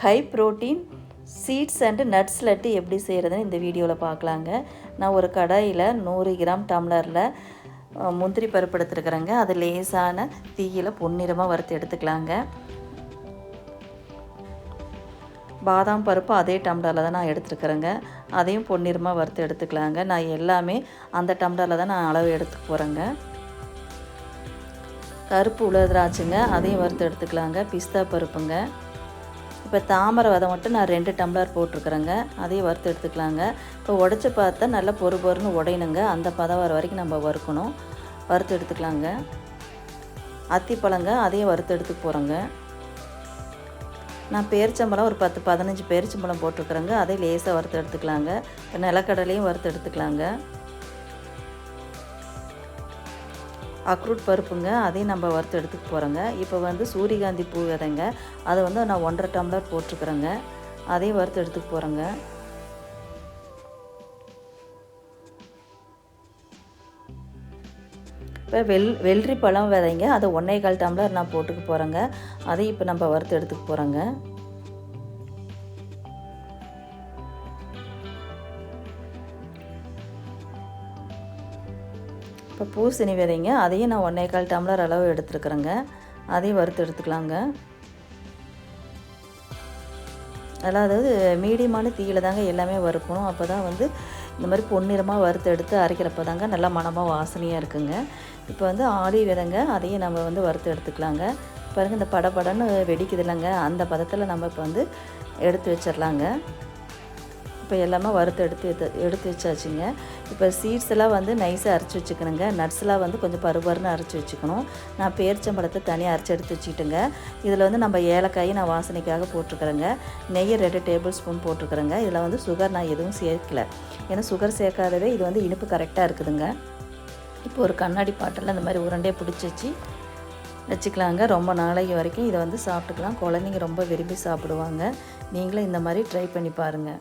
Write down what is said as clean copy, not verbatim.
High protein seeds and nuts laddu எப்படி செய்கிறதுன்னு இந்த வீடியோவில் பார்க்கலாங்க. நான் ஒரு கடாயில் 100 கிராம் டம்ளரில் முந்திரி பருப்பு எடுத்துருக்குறேங்க. அது லேசான தீயில் பொன்னிறமாக வறுத்து எடுத்துக்கலாங்க. பாதாம் பருப்பு அதே டம்ளரில் தான் நான் எடுத்துருக்குறேங்க. அதையும் பொன்னிறமாக வறுத்து எடுத்துக்கலாங்க. நான் எல்லாமே அந்த டம்ளரில் தான் நான் அளவு எடுத்துக்க போகிறேங்க. கருப்பு உலர்திராட்சைங்க, அதையும் வறுத்து எடுத்துக்கலாங்க. பிஸ்தா பருப்புங்க. இப்போ தாமரை விதை மட்டும் நான் 2 டம்ளர் போட்டிருக்குறேங்க. அதையும் வறுத்து எடுத்துக்கலாங்க. இப்போ உடச்சி பார்த்தா நல்லா பொறு பொறுன்னு உடையணுங்க. அந்த பதம் வர வரைக்கும் நம்ம வறுக்கணும். வறுத்து எடுத்துக்கலாங்க. அத்திப்பழங்க, அதையும் வறுத்து எடுத்துக்க போகிறேங்க. நான் பேரிச்சம்பழம் ஒரு 10-15 பேரிச்சம்பழம் போட்டிருக்குறேங்க. அதையும் லேசாக வறுத்து எடுத்துக்கலாங்க. இப்போ நிலக்கடலையும் வறுத்து எடுத்துக்கலாங்க. அக்ரூட் பருப்புங்க, அதையும் நம்ம வறுத்து எடுத்துக்க போகிறோங்க. இப்போ சூரியகாந்தி பூ விதைங்க, அதை நான் 1.5 டம்ளர் போட்டிருக்குறேங்க. அதையும் வறுத்து எடுத்துக்க போகிறேங்க. இப்போ வெள்ளரி பழம் விதைங்க, அதை 1.25 டம்ளர் நான் போட்டுக்க போகிறேங்க. அதையும் இப்போ நம்ம வறுத்து எடுத்துக்க போகிறோங்க. இப்போ பூசணி விதைங்க, அதையும் நான் 1.25 டம்ளர் அளவு எடுத்துருக்குறேங்க. அதையும் வறுத்து எடுத்துக்கலாங்க. அதாவது மீடியமான தீயில் தாங்க எல்லாமே வறுக்கணும். அப்போ தான் இந்த மாதிரி பொன்னிறமாக வறுத்து எடுத்து அரைக்கிறப்ப தாங்க நல்லா மணமாக வாசனையாக இருக்குங்க. இப்போ ஆளி விதைங்க, அதையும் நம்ம வறுத்து எடுத்துக்கலாங்க. பாருங்கள், இந்த படபடன்னு வெடிக்குது இல்லைங்க, அந்த பதத்தில் நம்ம இப்போ எடுத்து வச்சிடலாங்க. இப்போ எல்லாமே வறுத்து எடுத்து வச்சாச்சுங்க. இப்போ சீட்ஸ் எல்லாம் நைஸாக அரைச்சி வச்சுக்கணுங்க. நட்ஸ்லாம் கொஞ்சம் பருபருன்னு அரைச்சி வச்சுக்கணும். நான் பேரிச்சம்பழத்தை தனியாக அரைச்சி எடுத்து வச்சுக்கிட்டுங்க. இதில் நம்ம ஏலக்காயை நான் வாசனைக்காக போட்டிருக்கிறேங்க. நெய் 2 டேபிள் ஸ்பூன் போட்டிருக்கிறேங்க. இதில் சுகர் நான் எதுவும் சேர்க்கல. ஏன்னா சுகர் சேர்க்காதவே இது இனிப்பு கரெக்டாக இருக்குதுங்க. இப்போ ஒரு கண்ணாடி பாட்டில் இந்த மாதிரி உருண்டையை பிடிச்சி வச்சுக்கலாங்க. ரொம்ப நாளைக்கு வரைக்கும் இதை சாப்பிட்டுக்கலாம். குழந்தைங்க ரொம்ப விரும்பி சாப்பிடுவாங்க. நீங்களும் இந்த மாதிரி ட்ரை பண்ணி பாருங்கள்.